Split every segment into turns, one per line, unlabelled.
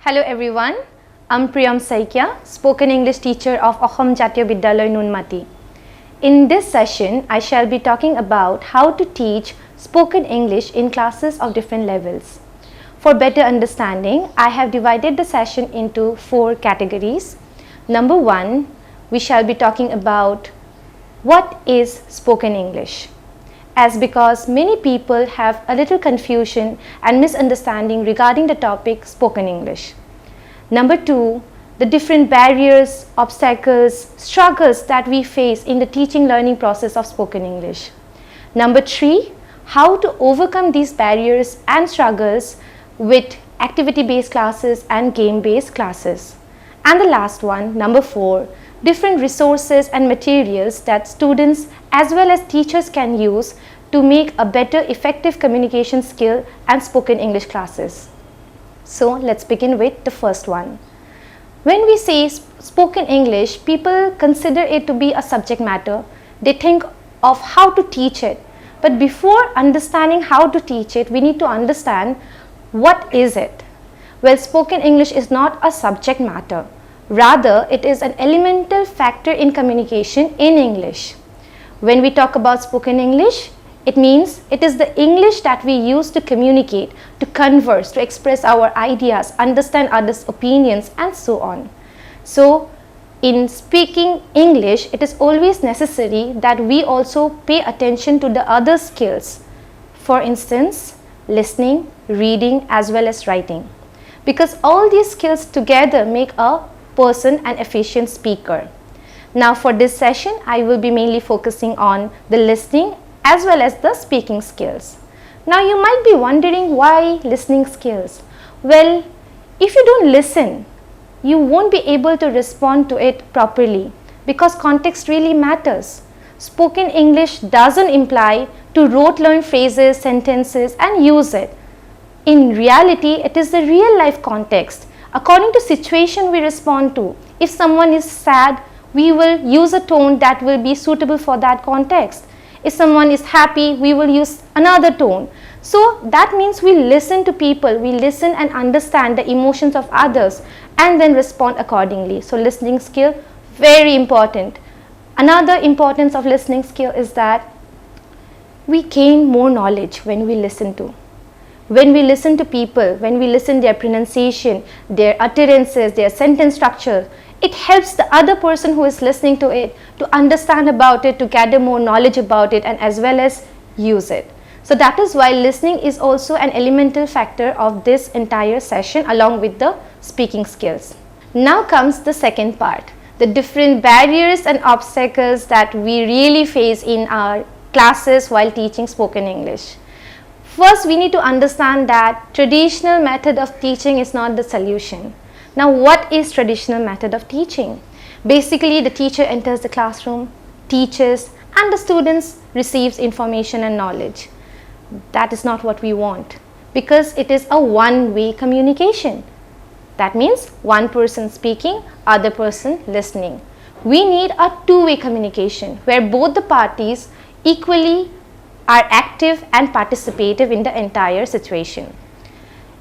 Hello everyone, I'm Priom Saikia, spoken English teacher of Assam Jatiya Bidyalay Nunmati. In this session, I shall be talking about how to teach spoken English in classes of different levels. For better understanding, I have divided the session into 4 categories. Number 1, we shall be talking about what is spoken English. Because many people have a little confusion and misunderstanding regarding the topic spoken English. Number 2, the different barriers, obstacles, struggles that we face in the teaching learning process of spoken English. Number 3, how to overcome these barriers and struggles with activity-based classes and game-based classes. And the last one, number 4, different resources and materials that students as well as teachers can use to make a better effective communication skill and spoken English classes. So let's begin with the first one. When we say spoken English, people consider it to be a subject matter. They think of how to teach it. But before understanding how to teach it, we need to understand what is it. Well, spoken English is not a subject matter. Rather, it is an elemental factor in communication in English. When we talk about spoken English, it means it is the English that we use to communicate, to converse, to express our ideas, understand others' opinions, and so on. So, in speaking English, it is always necessary that we also pay attention to the other skills. For instance, listening, reading, as well as writing. Because all these skills together make a person an efficient speaker. Now, for this session, I will be mainly focusing on the listening as well as the speaking skills. Now you might be wondering, why listening skills? Well, if you don't listen, you won't be able to respond to it properly because context really matters. Spoken English doesn't imply to rote learn phrases, sentences and use it. In reality, it is the real life context. According to situation we respond to. If someone is sad, we will use a tone that will be suitable for that context. If someone is happy, we will use another tone. So that means we listen to people, we listen and understand the emotions of others and then respond accordingly. So listening skill, very important. Another importance of listening skill is that we gain more knowledge when we listen to. When we listen to people, when we listen their pronunciation, their utterances, their sentence structure, it helps the other person who is listening to it to understand about it, to gather more knowledge about it and as well as use it. So that is why listening is also an elemental factor of this entire session along with the speaking skills. Now comes the second part, the different barriers and obstacles that we really face in our classes while teaching spoken English. First, we need to understand that traditional method of teaching is not the solution. Now, what is traditional method of teaching? Basically, the teacher enters the classroom, teaches, and the students receives information and knowledge. That is not what we want because it is a one-way communication. That means one person speaking, other person listening. We need a two-way communication where both the parties equally are active and participative in the entire situation.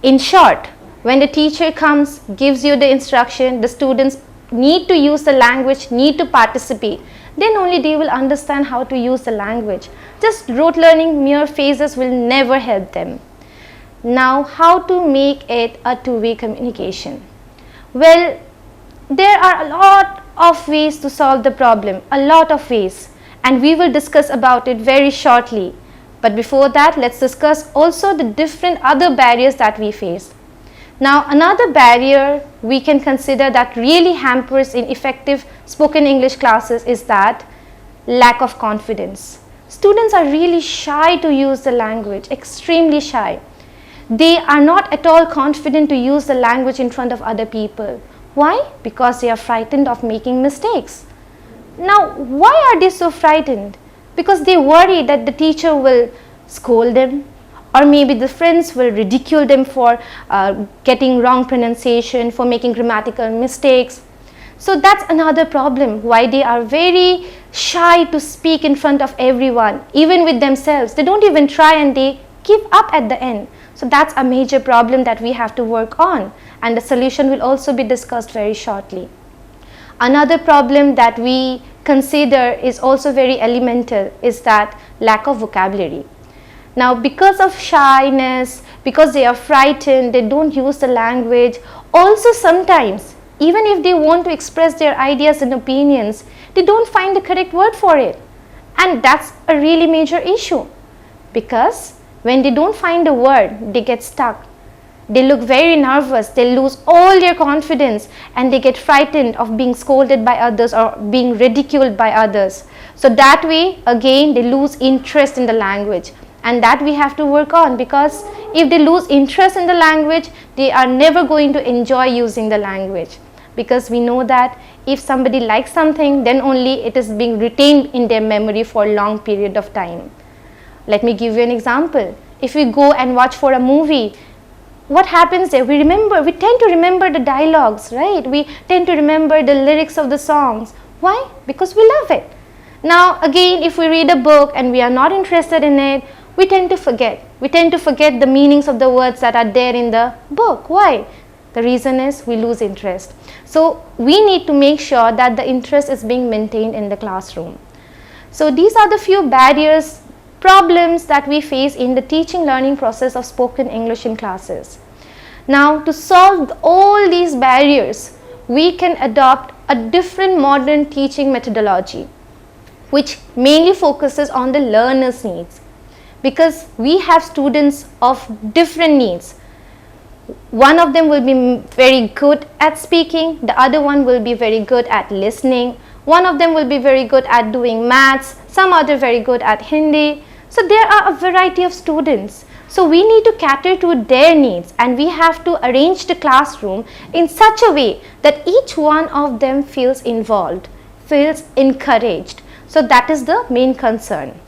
In short, when the teacher comes, gives you the instruction, the students need to use the language, need to participate. Then only they will understand how to use the language. Just rote learning mere phrases will never help them. Now, how to make it a two-way communication? Well, there are a lot of ways to solve the problem, a lot of ways. And we will discuss about it very shortly. But before that, let's discuss also the different other barriers that we face. Now, another barrier we can consider that really hampers in effective spoken English classes is that lack of confidence. Students are really shy to use the language, extremely shy. They are not at all confident to use the language in front of other people. Why? Because they are frightened of making mistakes. Now, why are they so frightened? Because they worry that the teacher will scold them, or maybe the friends will ridicule them for getting wrong pronunciation, for making grammatical mistakes. So that's another problem, why they are very shy to speak in front of everyone, even with themselves. They don't even try and they give up at the end. So that's a major problem that we have to work on, and the solution will also be discussed very shortly. Another problem that we consider is also very elemental is that lack of vocabulary. Now, because of shyness, because they are frightened, they don't use the language. Also sometimes, even if they want to express their ideas and opinions, they don't find the correct word for it. And that's a really major issue, because when they don't find a word, they get stuck. They look very nervous, they lose all their confidence, and they get frightened of being scolded by others or being ridiculed by others. So that way, again, they lose interest in the language. And that we have to work on, because if they lose interest in the language, they are never going to enjoy using the language. Because we know that if somebody likes something, then only it is being retained in their memory for a long period of time. Let me give you an example. If we go and watch for a movie, what happens there? We tend to remember the dialogues, right? We tend to remember the lyrics of the songs. Why? Because we love it. Now again, if we read a book and we are not interested in it, we tend to forget. We tend to forget the meanings of the words that are there in the book. Why? The reason is we lose interest. So we need to make sure that the interest is being maintained in the classroom. So these are the few barriers, problems that we face in the teaching learning process of spoken English in classes. Now, to solve all these barriers, we can adopt a different modern teaching methodology, which mainly focuses on the learner's needs, because we have students of different needs. One of them will be very good at speaking, the other one will be very good at listening, one of them will be very good at doing maths, some other very good at Hindi. So there are a variety of students. So we need to cater to their needs, and we have to arrange the classroom in such a way that each one of them feels involved, feels encouraged. So that is the main concern.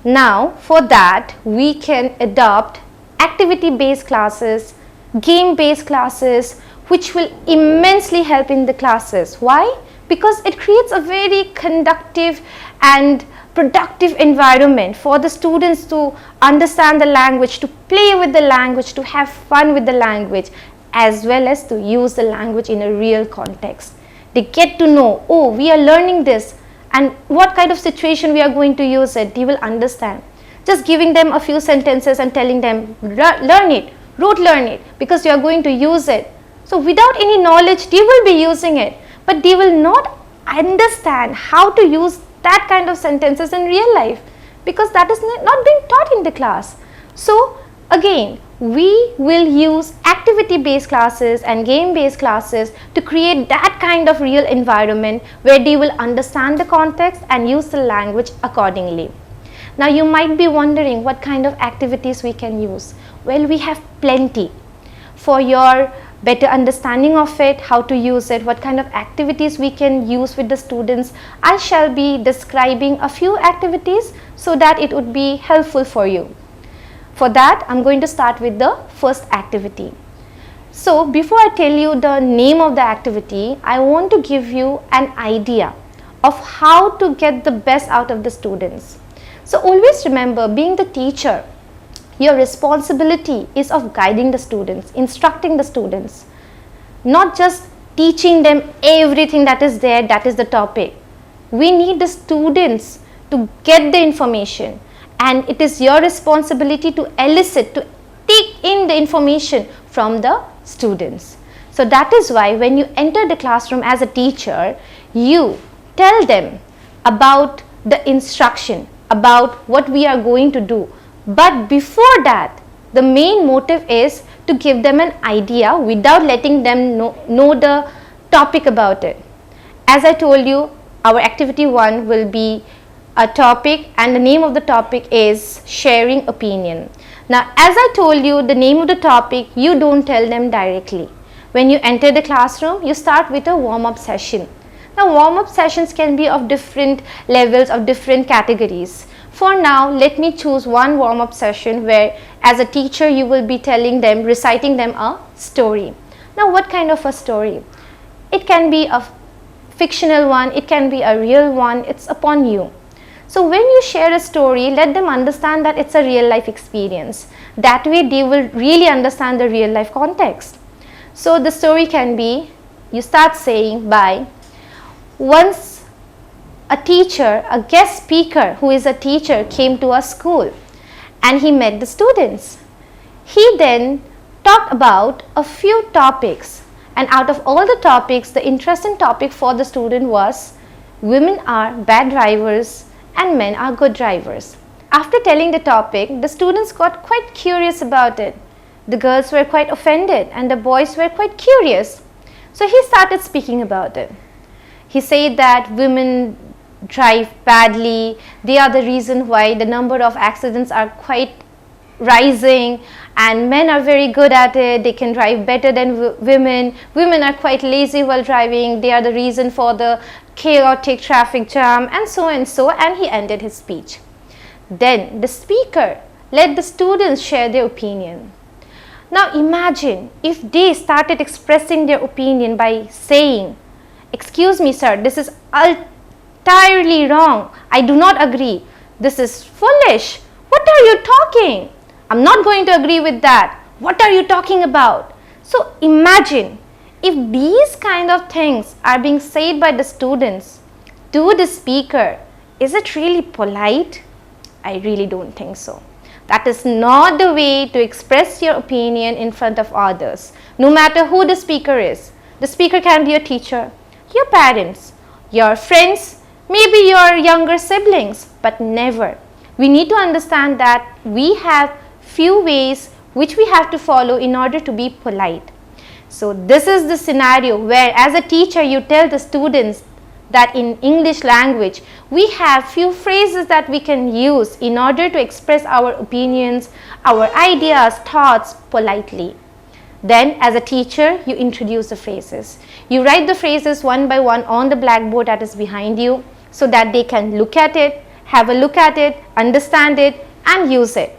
Now for that, we can adopt activity-based classes, game-based classes, which will immensely help in the classes. Why? Because it creates a very conductive and productive environment for the students to understand the language, to play with the language, to have fun with the language, as well as to use the language in a real context. They get to know, oh, we are learning this, and what kind of situation we are going to use it, they will understand. Just giving them a few sentences and telling them, learn it, rote learn it, because you are going to use it. So without any knowledge, they will be using it, but they will not understand how to use that kind of sentences in real life, because that is not being taught in the class. So again, we will use activity-based classes and game-based classes to create that kind of real environment where they will understand the context and use the language accordingly. Now you might be wondering what kind of activities we can use. Well, we have plenty. For your better understanding of it, how to use it, what kind of activities we can use with the students, I shall be describing a few activities so that it would be helpful for you. For that, I'm going to start with the first activity. So before I tell you the name of the activity, I want to give you an idea of how to get the best out of the students. So always remember, being the teacher, your responsibility is of guiding the students, instructing the students, not just teaching them everything that is there, that is the topic. We need the students to get the information, and it is your responsibility to elicit, to take in the information from the students. So that is why when you enter the classroom as a teacher, you tell them about the instruction, about what we are going to do. But before that, the main motive is to give them an idea without letting them know the topic about it. As I told you, our activity 1 will be a topic, and the name of the topic is sharing opinion. Now, as I told you, the name of the topic, you don't tell them directly. When you enter the classroom, you start with a warm-up session. Now, warm-up sessions can be of different levels, of different categories. For now, let me choose one warm-up session where as a teacher you will be telling them, reciting them a story. Now what kind of a story? It can be a fictional one, it can be a real one, it's upon you. So when you share a story, let them understand that it's a real life experience. That way they will really understand the real life context. So the story can be, you start saying by, once a teacher, a guest speaker who is a teacher came to our school and he met the students. He then talked about a few topics, and out of all the topics, the interesting topic for the student was women are bad drivers and men are good drivers. After telling the topic, the students got quite curious about it. The girls were quite offended and the boys were quite curious. So he started speaking about it. He said that women drive badly, they are the reason why the number of accidents are quite rising, and men are very good at it, they can drive better than women. Women are quite lazy while driving, they are the reason for the chaotic traffic jam, and so and he ended his speech. Then the speaker let the students share their opinion. Now imagine if they started expressing their opinion by saying, "Excuse me sir, this is entirely wrong, I do not agree, this is foolish, what are you talking? I'm not going to agree with that. What are you talking about?" So imagine if these kind of things are being said by the students to the speaker. Is it really polite? I really don't think so. That is not the way to express your opinion in front of others, no matter who the speaker is. The speaker can be your teacher, your parents, your friends, maybe your younger siblings, but never. We need to understand that we have few ways which we have to follow in order to be polite. So this is the scenario where as a teacher you tell the students that in English language we have few phrases that we can use in order to express our opinions, our ideas, thoughts politely. Then as a teacher you introduce the phrases. You write the phrases one by one on the blackboard that is behind you so that they can look at it, have a look at it, understand it and use it.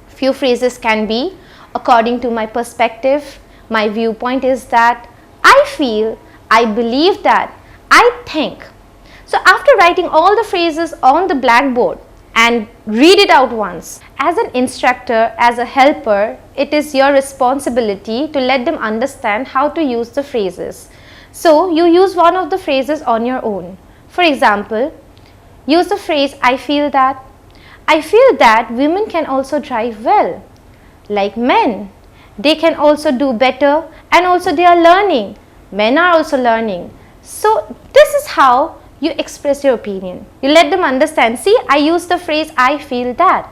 Few phrases can be, according to my perspective, my viewpoint is that, I feel, I believe that, I think. So after writing all the phrases on the blackboard and read it out once, as an instructor, as a helper, it is your responsibility to let them understand how to use the phrases. So you use one of the phrases on your own. For example, use the phrase, I feel that. I feel that women can also drive well, like men. They can also do better and also they are learning. Men are also learning. So this is how you express your opinion. You let them understand, see, I use the phrase, I feel that.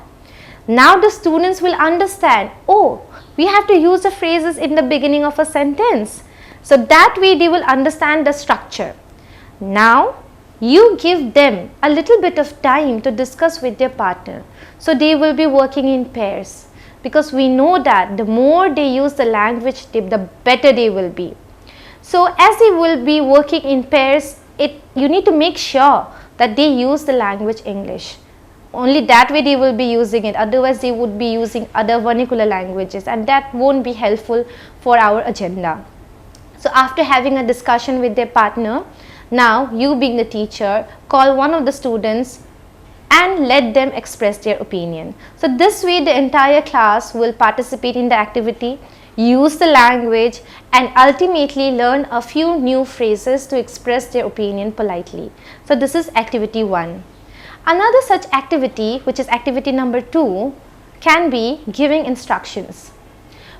Now the students will understand, oh, we have to use the phrases in the beginning of a sentence. So that way they will understand the structure. Now you give them a little bit of time to discuss with their partner. So they will be working in pairs, because we know that the more they use the language, the better they will be. So as they will be working in pairs, you need to make sure that they use the language English. Only that way they will be using it, otherwise they would be using other vernacular languages and that won't be helpful for our agenda. So after having a discussion with their partner, now you being the teacher, call one of the students and let them express their opinion. So this way the entire class will participate in the activity, use the language and ultimately learn a few new phrases to express their opinion politely. So this is activity 1. Another such activity, which is activity number 2, can be giving instructions.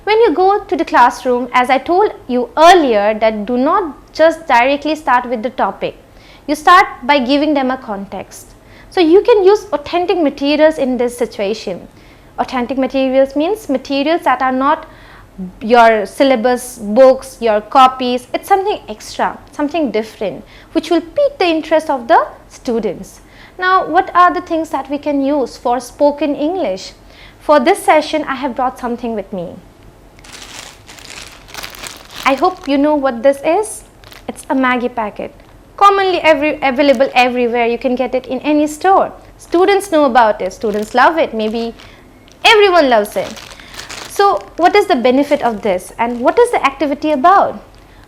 When you go to the classroom, as I told you earlier, that do not just directly start with the topic. You start by giving them a context. So you can use authentic materials in this situation. Authentic materials means materials that are not your syllabus books, your copies. It's something extra, something different, which will pique the interest of the students. Now, what are the things that we can use for spoken English? For this session, I have brought something with me. I hope you know what this is. It's a Maggi packet. Commonly available everywhere. You can get it in any store. Students know about it. Students love it. Maybe everyone loves it. So, what is the benefit of this and what is the activity about?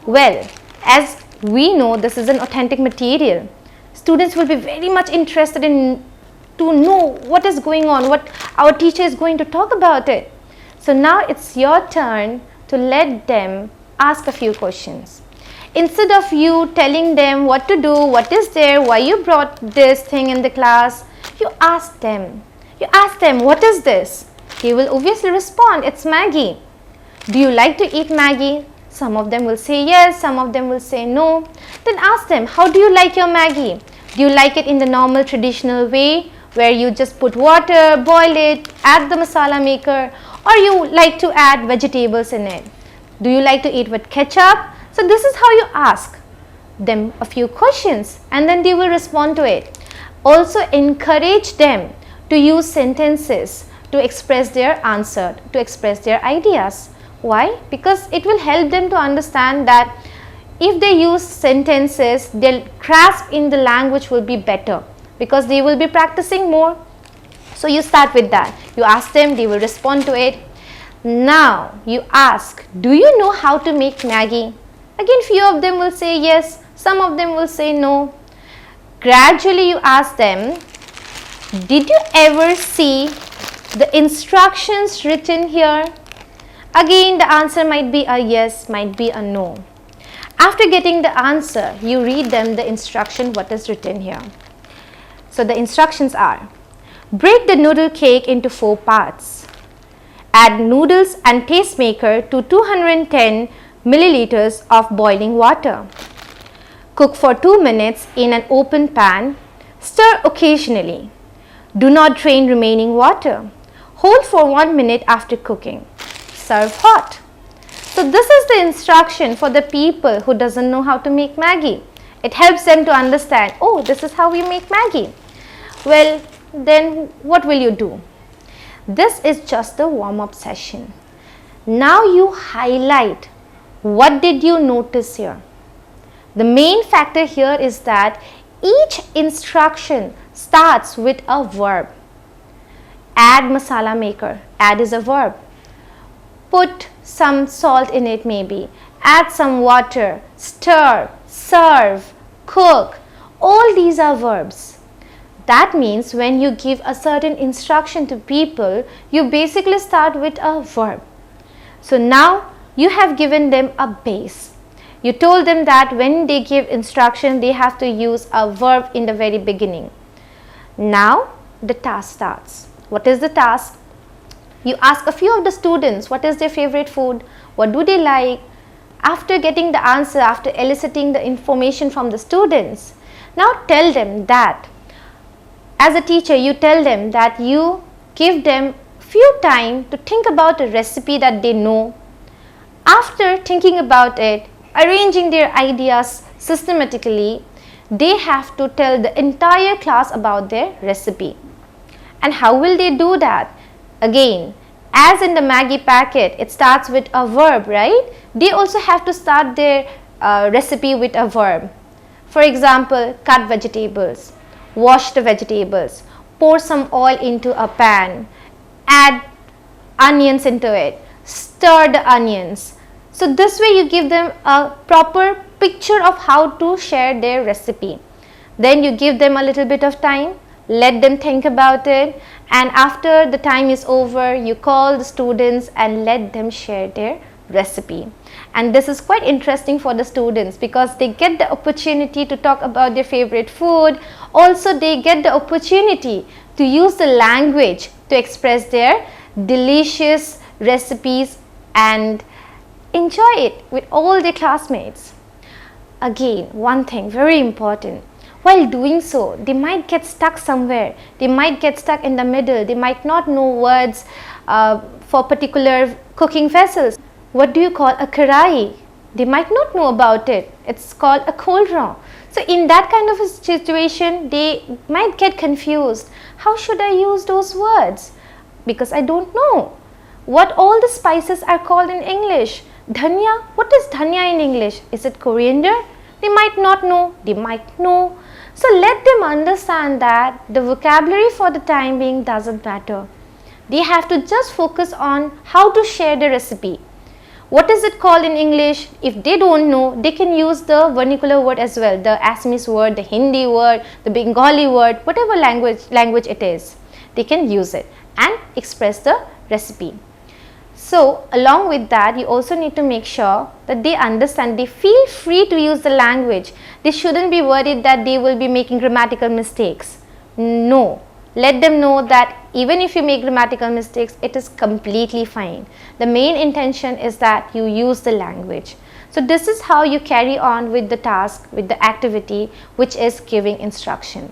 Well, as we know, this is an authentic material. Students will be very much interested in to know what is going on, what our teacher is going to talk about it. So now it's your turn to let them ask a few questions. Instead of you telling them what to do, what is there, why you brought this thing in the class, you ask them. You ask them, what is this? They will obviously respond, it's Maggie. Do you like to eat Maggie? Some of them will say yes, some of them will say no. Then ask them, how do you like your Maggie? Do you like it in the normal traditional way where you just put water, boil it, add the masala maker, or you like to add vegetables in it? Do you like to eat with ketchup? So this is how you ask them a few questions and then they will respond to it. Also encourage them to use sentences to express their answer, to express their ideas. Why? Because it will help them to understand that if they use sentences, their grasp in the language will be better because they will be practicing more. So you start with that. You ask them, they will respond to it. Now you ask, do you know how to make Maggie? Again, few of them will say yes, some of them will say no. Gradually you ask them, did you ever see the instructions written here? Again, the answer might be a yes, might be a no. After getting the answer, you read them the instruction what is written here. So the instructions are, break the noodle cake into 4 parts. Add noodles and pacemaker to 210 milliliters of boiling water. Cook for 2 minutes in an open pan. Stir occasionally. Do not drain remaining water. Hold for 1 minute after cooking. Serve hot. So this is the instruction for the people who doesn't know how to make Maggie. It helps them to understand, oh, this is how we make Maggie. Well, then what will you do? This is just the warm-up session. Now you highlight what did you notice here. The main factor here is that each instruction starts with a verb. Add masala maker. Add is a verb. Put some salt in it maybe. Add some water. Stir, serve, cook. All these are verbs. That means when you give a certain instruction to people, you basically start with a verb. So now you have given them a base. You told them that when they give instruction, they have to use a verb in the very beginning. Now the task starts. What is the task? You ask a few of the students what is their favorite food, what do they like. After getting the answer, after eliciting the information from the students, now tell them that as a teacher, you tell them that you give them few time to think about a recipe that they know. After thinking about it, arranging their ideas systematically, they have to tell the entire class about their recipe. And how will they do that? Again, as in the Maggie packet, it starts with a verb, right? They also have to start their recipe with a verb. For example, cut vegetables, wash the vegetables, pour some oil into a pan, add onions into it, stir the onions. So this way you give them a proper picture of how to share their recipe. Then you give them a little bit of time, let them think about it, and after the time is over, you call the students and let them share their recipe. And this is quite interesting for the students because they get the opportunity to talk about their favorite food. Also, they get the opportunity to use the language to express their delicious recipes and enjoy it with all their classmates. Again, one thing very important. While doing so, they might get stuck somewhere. They might get stuck in the middle. They might not know words for particular cooking vessels. What do you call a karai? They might not know about it. It's called a cauldron. So in that kind of a situation, they might get confused. How should I use those words? Because I don't know. What all the spices are called in English? Dhania? What is dhania in English? Is it coriander? They might not know. They might know. So let them understand that the vocabulary for the time being doesn't matter. They have to just focus on how to share the recipe. What is it called in English? If they don't know, they can use the vernacular word as well, the Assamese word, the Hindi word, the Bengali word, whatever language it is, they can use it and express the recipe. So along with that, you also need to make sure that they understand, they feel free to use the language. They shouldn't be worried that they will be making grammatical mistakes. No, let them know that even if you make grammatical mistakes, it is completely fine. The main intention is that you use the language. So this is how you carry on with the task, with the activity, which is giving instruction.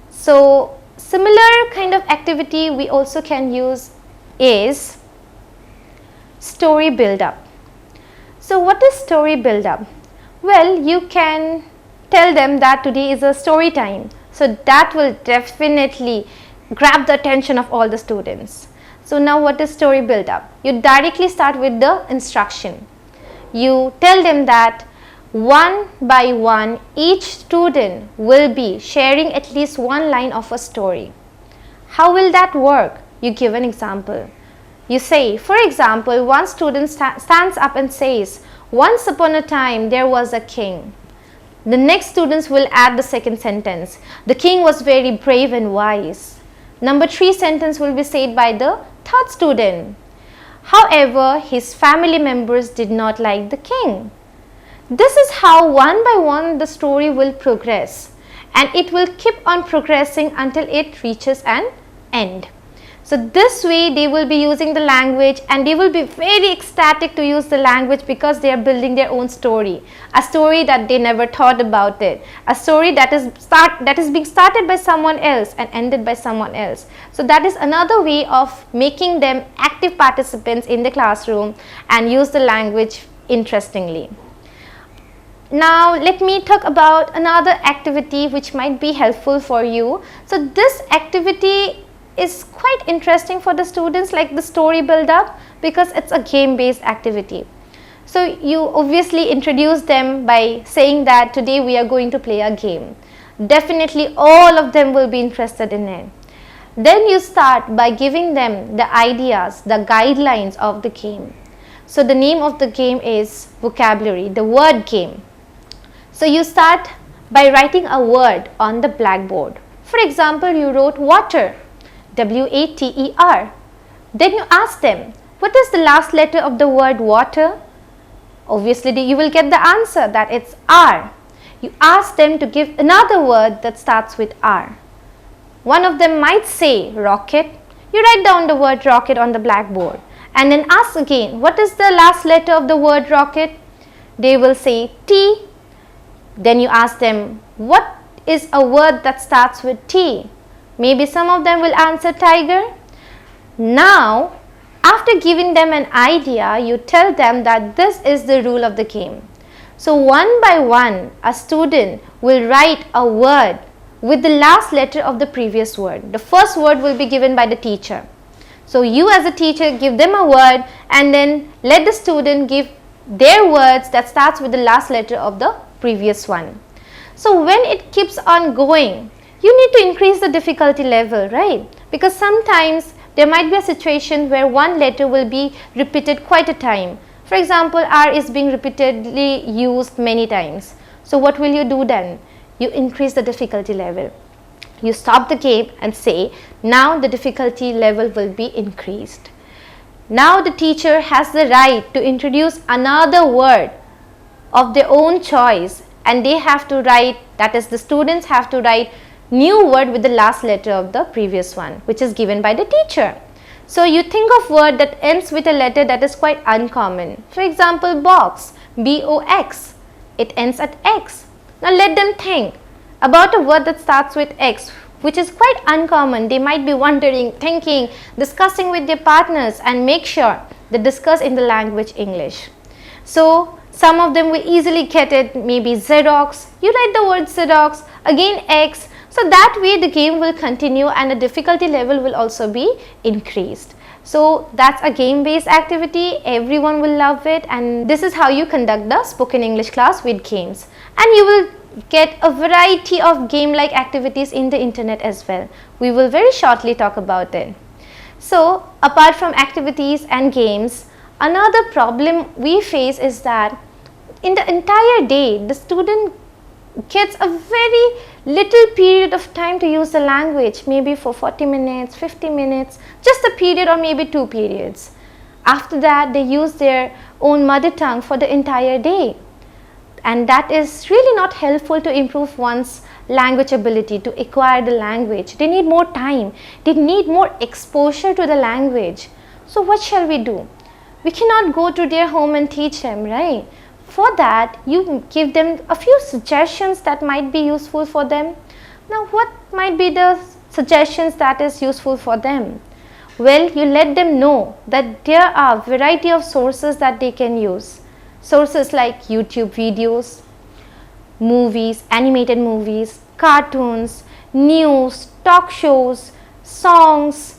So similar kind of activity we also can use is story build-up. So what is story build-up? Well, you can tell them that today is a story time. So that will definitely grab the attention of all the students. So now what is story build-up? You directly start with the instruction. You tell them that one by one each student will be sharing at least one line of a story. How will that work? You give an example. You say, for example, one student stands up and says, once upon a time there was a king. The next students will add the second sentence. The king was very brave and wise. Number 3 sentence will be said by the third student. However, his family members did not like the king. This is how one by one the story will progress, and it will keep on progressing until it reaches an end. So this way they will be using the language, and they will be very ecstatic to use the language because they are building their own story. A story that they never thought about it. A story that is being started by someone else and ended by someone else. So that is another way of making them active participants in the classroom and use the language interestingly. Now let me talk about another activity which might be helpful for you. So this activity is quite interesting for the students, like the story build-up, because it's a game-based activity. So you obviously introduce them by saying that today we are going to play a game. Definitely all of them will be interested in it. Then you start by giving them the ideas, the guidelines of the game. So the name of the game is vocabulary, the word game. So you start by writing a word on the blackboard. For example, you wrote water. W-A-T-E-R. Then you ask them, what is the last letter of the word water? Obviously, you will get the answer that it's R. You ask them to give another word that starts with R. One of them might say rocket. You write down the word rocket on the blackboard and then ask again, what is the last letter of the word rocket? They will say T. Then you ask them, what is a word that starts with T? Maybe some of them will answer tiger. Now, after giving them an idea, you tell them that this is the rule of the game. So one by one, a student will write a word with the last letter of the previous word. The first word will be given by the teacher. So you as a teacher give them a word and then let the student give their words that starts with the last letter of the previous one. So when it keeps on going, you need to increase the difficulty level, right? Because sometimes there might be a situation where one letter will be repeated quite a time. For example, R is being repeatedly used many times. So what will you do then? You increase the difficulty level. You stop the game and say, now the difficulty level will be increased. Now the teacher has the right to introduce another word of their own choice, and they have to write, that is the students have to write new word with the last letter of the previous one, which is given by the teacher. So you think of word that ends with a letter that is quite uncommon. For example, box, B-O-X. It ends at X. Now let them think about a word that starts with X, which is quite uncommon. They might be wondering, thinking, discussing with their partners, and make sure they discuss in the language English. So some of them will easily get it, maybe Xerox. You write the word Xerox, again X. So that way the game will continue and the difficulty level will also be increased. So that's a game-based activity. Everyone will love it, and this is how you conduct the spoken English class with games. And you will get a variety of game-like activities in the internet as well. We will very shortly talk about it. So apart from activities and games, Another problem we face is that in the entire day, the student gets a very little period of time to use the language, maybe for 40 minutes, 50 minutes, just a period or maybe 2 periods. After that, they use their own mother tongue for the entire day. And that is really not helpful to improve one's language ability, to acquire the language. They need more time. They need more exposure to the language. So what shall we do? We cannot go to their home and teach them, right? For that, you give them a few suggestions that might be useful for them. Now, what might be the suggestions that is useful for them? Well, you let them know that there are a variety of sources that they can use. Sources like YouTube videos, movies, animated movies, cartoons, news, talk shows, songs.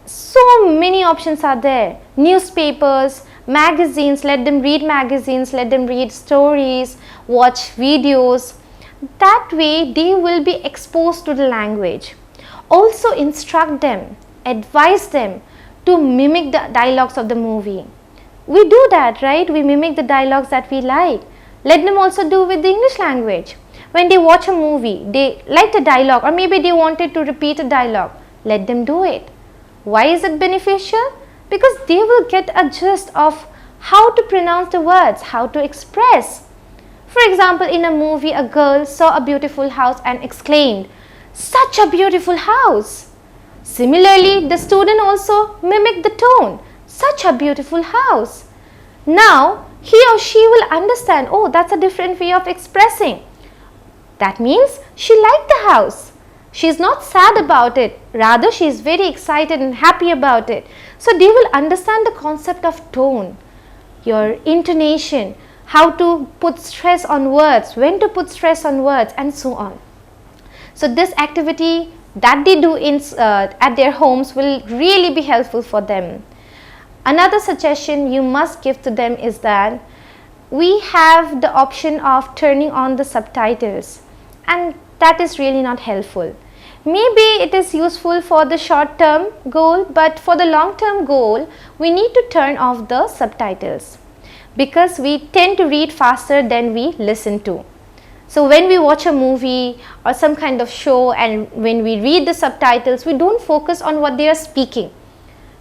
So many options are there. Newspapers, magazines, let them read magazines, let them read stories, watch videos. That way they will be exposed to the language. Also instruct them, advise them to mimic the dialogues of the movie. We do that, right? We mimic the dialogues that we like. Let them also do with the English language. When they watch a movie, they like the dialogue or maybe they wanted to repeat a dialogue. Let them do it. Why is it beneficial? Because they will get a gist of how to pronounce the words, how to express. For example, in a movie, a girl saw a beautiful house and exclaimed, "Such a beautiful house!" Similarly, the student also mimicked the tone, "Such a beautiful house." Now, he or she will understand, oh, that's a different way of expressing. That means she liked the house. She is not sad about it. Rather, she is very excited and happy about it. So, they will understand the concept of tone, your intonation, how to put stress on words, when to put stress on words, and so on. So, this activity that they do at their homes will really be helpful for them. Another suggestion you must give to them is that we have the option of turning on the subtitles, and that is really not helpful. Maybe it is useful for the short term goal, but for the long term goal, we need to turn off the subtitles because we tend to read faster than we listen to. So when we watch a movie or some kind of show and when we read the subtitles, we don't focus on what they are speaking.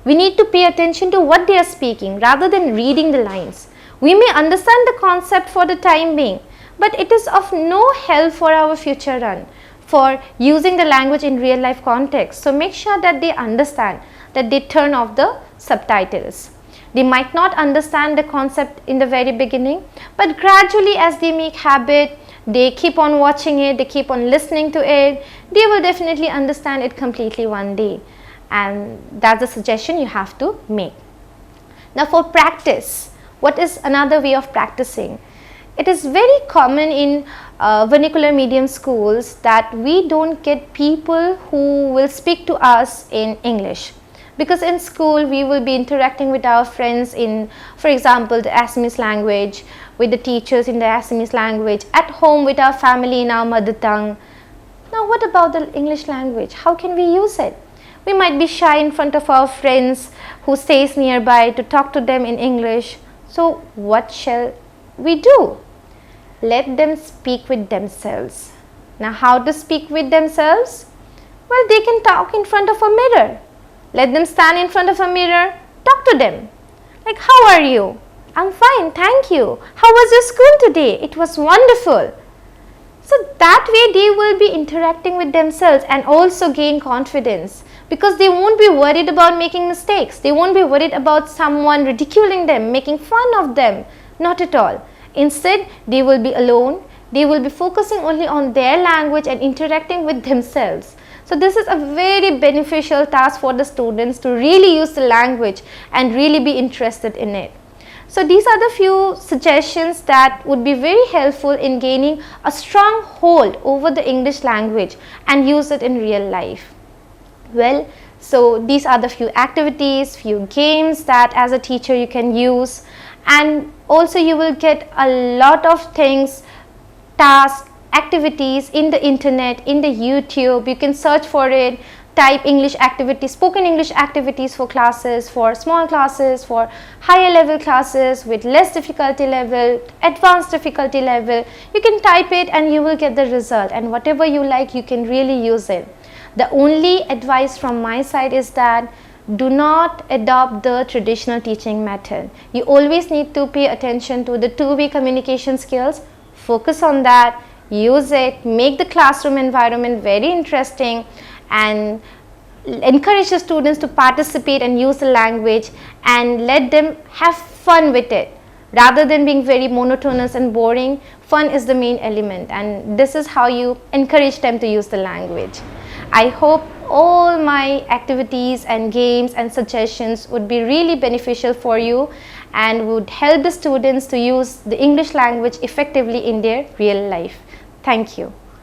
We need to pay attention to what they are speaking rather than reading the lines. We may understand the concept for the time being, but it is of no help for our future run, for using the language in real life context. So make sure that they understand, that they turn off the subtitles. They might not understand the concept in the very beginning, but gradually as they make habit, they keep on watching it, they keep on listening to it, they will definitely understand it completely one day. And that's a suggestion you have to make. Now for practice, what is another way of practicing? It is very common in vernacular medium schools that we don't get people who will speak to us in English. Because in school we will be interacting with our friends in, for example, the Assamese language, with the teachers in the Assamese language, at home with our family in our mother tongue. Now what about the English language? How can we use it? We might be shy in front of our friends who stays nearby to talk to them in English. So what shall we do? Let them speak with themselves. Now how to speak with themselves? Well, they can talk in front of a mirror. Let them stand in front of a mirror, talk to them. Like, how are you? I'm fine, thank you. How was your school today? It was wonderful. So that way they will be interacting with themselves and also gain confidence, because they won't be worried about making mistakes. They won't be worried about someone ridiculing them, making fun of them. Not at all. Instead, they will be alone. They will be focusing only on their language and interacting with themselves. So this is a very beneficial task for the students to really use the language and really be interested in it. So these are the few suggestions that would be very helpful in gaining a strong hold over the English language and use it in real life. Well, so these are the few activities, few games that as a teacher you can use, and also you will get a lot of things, tasks, activities in the internet, in the YouTube. You can search for it, type English activities, spoken English activities for classes, for small classes, for higher level classes with less difficulty level, advanced difficulty level. You can type it and you will get the result, and whatever you like you can really use it. The only advice from my side is that do not adopt the traditional teaching method. You always need to pay attention to the two-way communication skills, focus on that, use it, make the classroom environment very interesting, and encourage the students to participate and use the language, and let them have fun with it. Rather than being very monotonous and boring, fun is the main element, and this is how you encourage them to use the language. I hope all my activities and games and suggestions would be really beneficial for you and would help the students to use the English language effectively in their real life. Thank you.